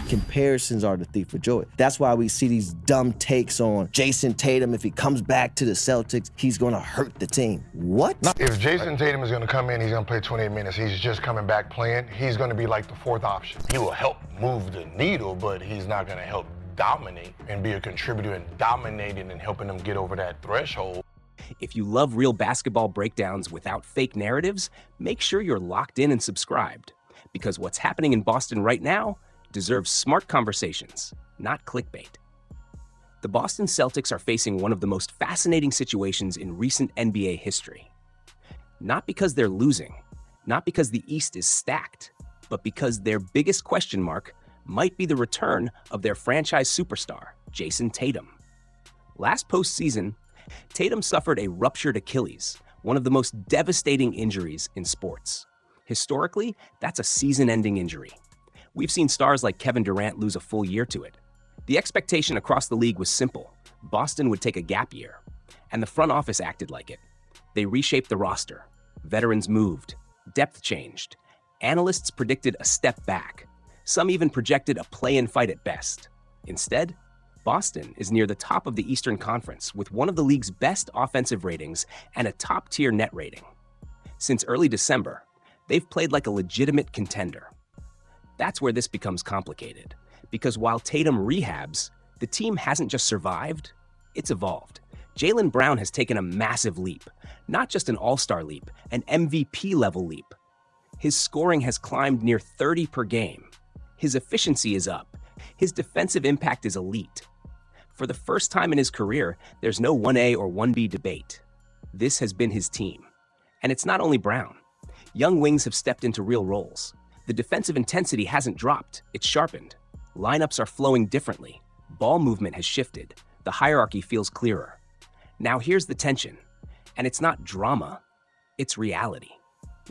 Comparisons are the thief of joy. That's why we see these dumb takes on Jayson Tatum. If he comes back to the Celtics, he's going to hurt the team. What? If Jayson Tatum is going to come in, he's going to play 28 minutes. He's just coming back playing. He's going to be like the fourth option. He will help move the needle, but he's not going to help dominate and be a contributor in dominating and helping them get over that threshold. If you love real basketball breakdowns without fake narratives, make sure you're locked in and subscribed. Because what's happening in Boston right now deserves smart conversations, not clickbait. The Boston Celtics are facing one of the most fascinating situations in recent NBA history. Not because they're losing, not because the East is stacked, but because their biggest question mark might be the return of their franchise superstar, Jayson Tatum. Last postseason, Tatum suffered a ruptured Achilles, one of the most devastating injuries in sports. Historically, that's a season-ending injury. We've seen stars like Kevin Durant lose a full year to it. The expectation across the league was simple. Boston would take a gap year, and the front office acted like it. They reshaped the roster. Veterans moved. Depth changed. Analysts predicted a step back. Some even projected a play-in fight at best. Instead, Boston is near the top of the Eastern Conference with one of the league's best offensive ratings and a top-tier net rating. Since early December, they've played like a legitimate contender. That's where this becomes complicated, because while Tatum rehabs, the team hasn't just survived, it's evolved. Jaylen Brown has taken a massive leap, not just an all-star leap, an MVP-level leap. His scoring has climbed near 30 per game. His efficiency is up. His defensive impact is elite. For the first time in his career, there's no 1A or 1B debate. This has been his team. And it's not only Brown. Young wings have stepped into real roles. The defensive intensity hasn't dropped, it's sharpened. Lineups are flowing differently. Ball movement has shifted. The hierarchy feels clearer. Now here's the tension. And it's not drama, it's reality.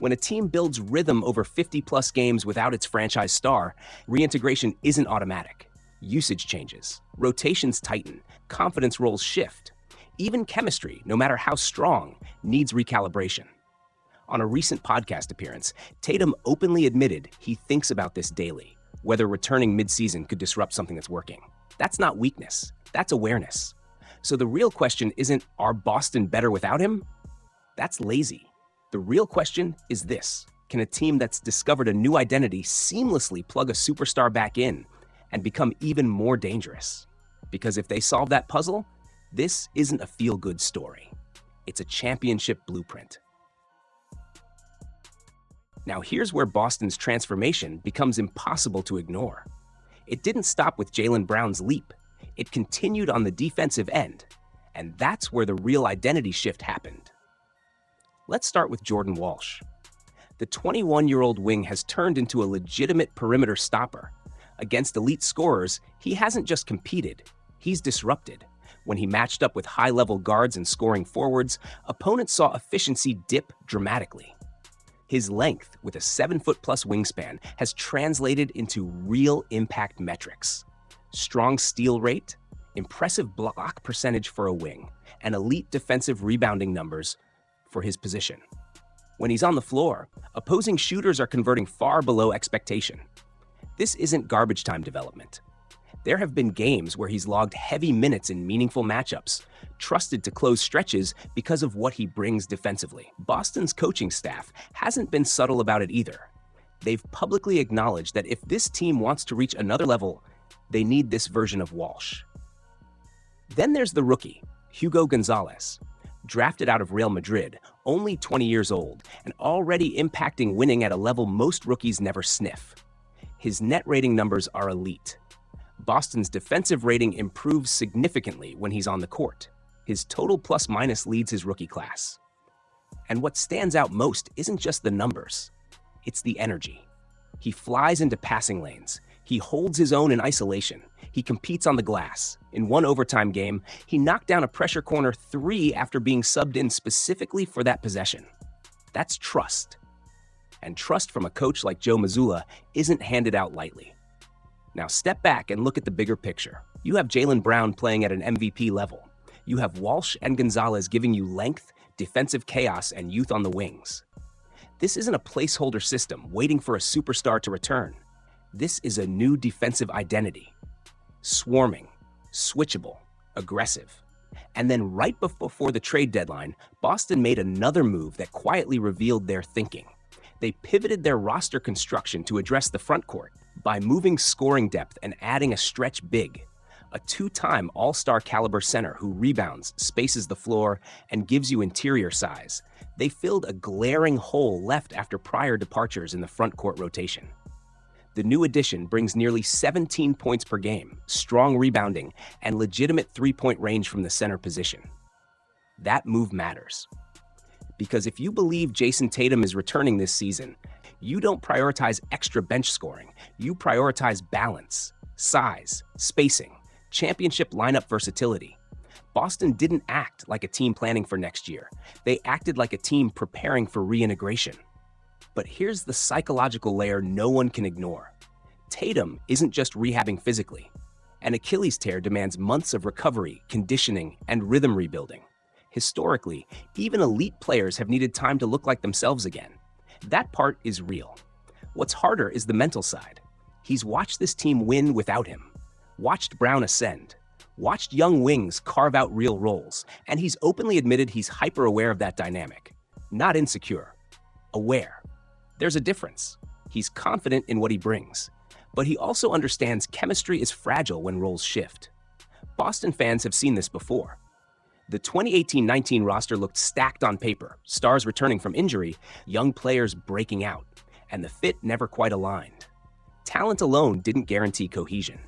When a team builds rhythm over 50-plus games without its franchise star, reintegration isn't automatic. Usage changes, rotations tighten, confidence roles shift. Even chemistry, no matter how strong, needs recalibration. On a recent podcast appearance, Tatum openly admitted he thinks about this daily, whether returning mid-season could disrupt something that's working. That's not weakness, that's awareness. So the real question isn't, are Boston better without him? That's lazy. The real question is this: can a team that's discovered a new identity seamlessly plug a superstar back in and become even more dangerous? Because if they solve that puzzle, this isn't a feel-good story. It's a championship blueprint. Now here's where Boston's transformation becomes impossible to ignore. It didn't stop with Jaylen Brown's leap. It continued on the defensive end, and that's where the real identity shift happened. Let's start with Jordan Walsh. The 21-year-old wing has turned into a legitimate perimeter stopper. Against elite scorers, he hasn't just competed, he's disrupted. When he matched up with high-level guards and scoring forwards, opponents saw efficiency dip dramatically. His length, with a 7-foot-plus wingspan, has translated into real impact metrics. Strong steal rate, impressive block percentage for a wing, and elite defensive rebounding numbers for his position. When he's on the floor, opposing shooters are converting far below expectation. This isn't garbage time development. There have been games where he's logged heavy minutes in meaningful matchups, trusted to close stretches because of what he brings defensively. Boston's coaching staff hasn't been subtle about it either. They've publicly acknowledged that if this team wants to reach another level, they need this version of Walsh. Then there's the rookie, Hugo Gonzalez. Drafted out of Real Madrid, only 20 years old, and already impacting winning at a level most rookies never sniff. His net rating numbers are elite. Boston's defensive rating improves significantly when he's on the court. His total plus-minus leads his rookie class. And what stands out most isn't just the numbers, it's the energy. He flies into passing lanes. He holds his own in isolation. He competes on the glass. In one overtime game, he knocked down a pressure corner 3 after being subbed in specifically for that possession. That's trust. And trust from a coach like Joe Mazzulla isn't handed out lightly. Now step back and look at the bigger picture. You have Jaylen Brown playing at an MVP level. You have Walsh and Gonzalez giving you length, defensive chaos, and youth on the wings. This isn't a placeholder system waiting for a superstar to return. This is a new defensive identity. Swarming, switchable, aggressive. And then right before the trade deadline, Boston made another move that quietly revealed their thinking. They pivoted their roster construction to address the front court by moving scoring depth and adding a stretch big, a two-time all-star caliber center who rebounds, spaces the floor, and gives you interior size. They filled a glaring hole left after prior departures in the front court rotation. The new addition brings nearly 17 points per game, strong rebounding, and legitimate three-point range from the center position. That move matters. Because if you believe Jayson Tatum is returning this season, you don't prioritize extra bench scoring. You prioritize balance, size, spacing, championship lineup versatility. Boston didn't act like a team planning for next year. They acted like a team preparing for reintegration. But here's the psychological layer no one can ignore. Tatum isn't just rehabbing physically. An Achilles tear demands months of recovery, conditioning, and rhythm rebuilding. Historically, even elite players have needed time to look like themselves again. That part is real. What's harder is the mental side. He's watched this team win without him, watched Brown ascend, watched young wings carve out real roles, and he's openly admitted he's hyper-aware of that dynamic. Not insecure, aware. There's a difference. He's confident in what he brings, but he also understands chemistry is fragile when roles shift. Boston fans have seen this before. The 2018-19 roster looked stacked on paper, stars returning from injury, young players breaking out, and the fit never quite aligned. Talent alone didn't guarantee cohesion.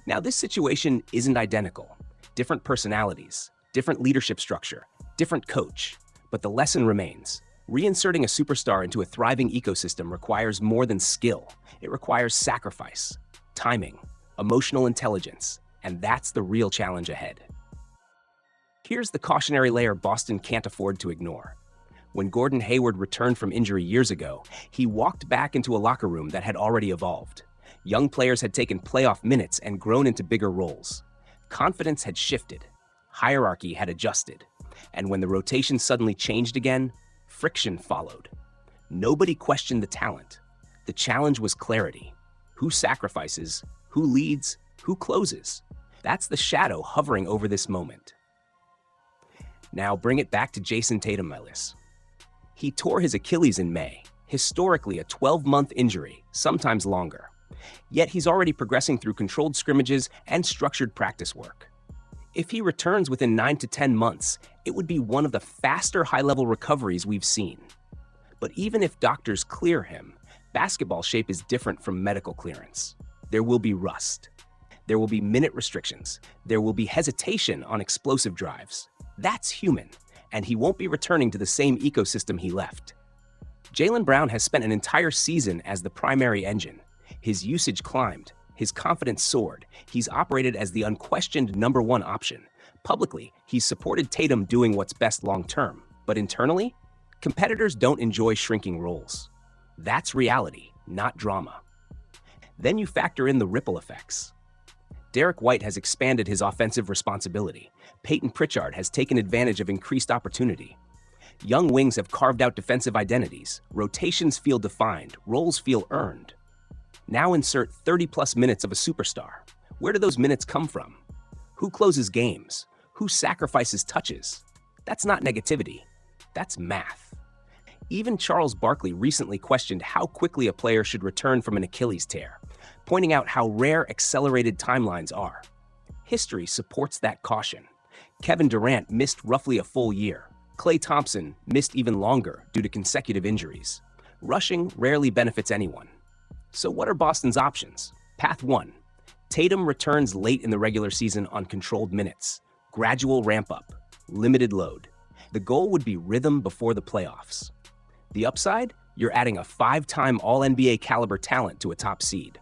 Now, this situation isn't identical. Different personalities, different leadership structure, different coach, but the lesson remains. Reinserting a superstar into a thriving ecosystem requires more than skill. It requires sacrifice, timing, emotional intelligence, and that's the real challenge ahead. Here's the cautionary layer Boston can't afford to ignore. When Gordon Hayward returned from injury years ago, he walked back into a locker room that had already evolved. Young players had taken playoff minutes and grown into bigger roles. Confidence had shifted. Hierarchy had adjusted. And when the rotation suddenly changed again, friction followed. Nobody questioned the talent. The challenge was clarity. Who sacrifices? Who leads? Who closes? That's the shadow hovering over this moment. Now bring it back to Jayson Tatum, my list. He tore his Achilles in May, historically a 12-month injury, sometimes longer. Yet he's already progressing through controlled scrimmages and structured practice work. If he returns within 9 to 10 months, it would be one of the faster high-level recoveries we've seen. But even if doctors clear him, basketball shape is different from medical clearance. There will be rust. There will be minute restrictions. There will be hesitation on explosive drives. That's human, and he won't be returning to the same ecosystem he left. Jaylen Brown has spent an entire season as the primary engine. His usage climbed, his confidence soared. He's operated as the unquestioned #1 option. Publicly, he's supported Tatum doing what's best long-term. But internally, competitors don't enjoy shrinking roles. That's reality, not drama. Then you factor in the ripple effects. Derek White has expanded his offensive responsibility. Peyton Pritchard has taken advantage of increased opportunity. Young wings have carved out defensive identities. Rotations feel defined. Roles feel earned. Now insert 30-plus minutes of a superstar. Where do those minutes come from? Who closes games? Who sacrifices touches? That's not negativity. That's math. Even Charles Barkley recently questioned how quickly a player should return from an Achilles tear, pointing out how rare accelerated timelines are. History supports that caution. Kevin Durant missed roughly a full year. Klay Thompson missed even longer due to consecutive injuries. Rushing rarely benefits anyone. So what are Boston's options? Path 1. Tatum returns late in the regular season on controlled minutes. Gradual ramp up. Limited load. The goal would be rhythm before the playoffs. The upside? You're adding a 5-time All-NBA caliber talent to a top seed.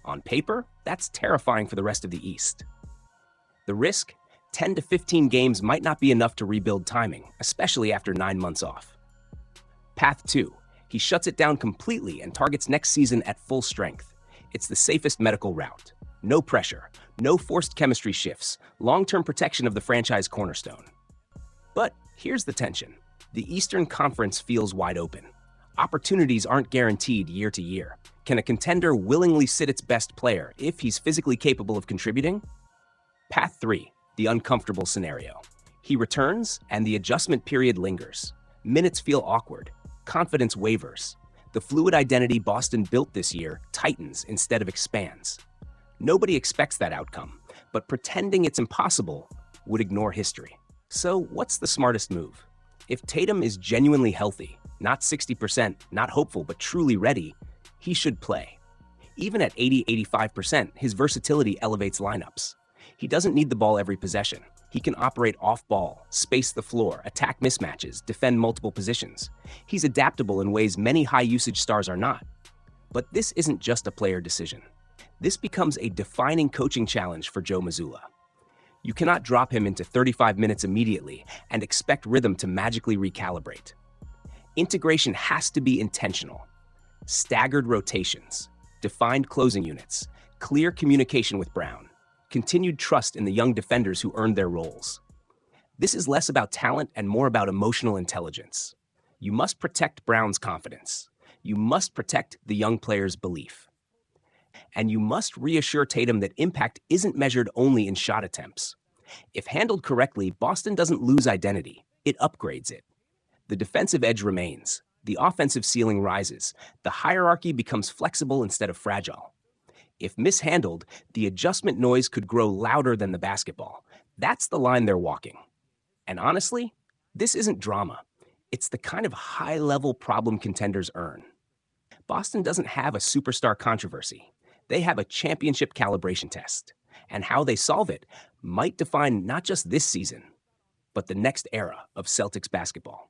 On paper, that's terrifying for the rest of the East. The risk? 10 to 15 games might not be enough to rebuild timing, especially after 9 months off. Path 2. He shuts it down completely and targets next season at full strength. It's the safest medical route. No pressure, no forced chemistry shifts, long-term protection of the franchise cornerstone. But here's the tension. The Eastern Conference feels wide open. Opportunities aren't guaranteed year to year. Can a contender willingly sit its best player if he's physically capable of contributing? Path 3, the uncomfortable scenario. He returns, and the adjustment period lingers. Minutes feel awkward. Confidence wavers. The fluid identity Boston built this year tightens instead of expands. Nobody expects that outcome, but pretending it's impossible would ignore history. So what's the smartest move? If Tatum is genuinely healthy, not 60%, not hopeful, but truly ready, he should play. Even at 80-85%, his versatility elevates lineups. He doesn't need the ball every possession. He can operate off-ball, space the floor, attack mismatches, defend multiple positions. He's adaptable in ways many high-usage stars are not. But this isn't just a player decision. This becomes a defining coaching challenge for Joe Mazzulla. You cannot drop him into 35 minutes immediately and expect rhythm to magically recalibrate. Integration has to be intentional. Staggered rotations, defined closing units, clear communication with Brown, continued trust in the young defenders who earned their roles. This is less about talent and more about emotional intelligence. You must protect Brown's confidence. You must protect the young player's belief. And you must reassure Tatum that impact isn't measured only in shot attempts. If handled correctly, Boston doesn't lose identity, it upgrades it. The defensive edge remains, the offensive ceiling rises, the hierarchy becomes flexible instead of fragile. If mishandled, the adjustment noise could grow louder than the basketball. That's the line they're walking. And honestly, this isn't drama. It's the kind of high-level problem contenders earn. Boston doesn't have a superstar controversy. They have a championship calibration test. And how they solve it might define not just this season, but the next era of Celtics basketball.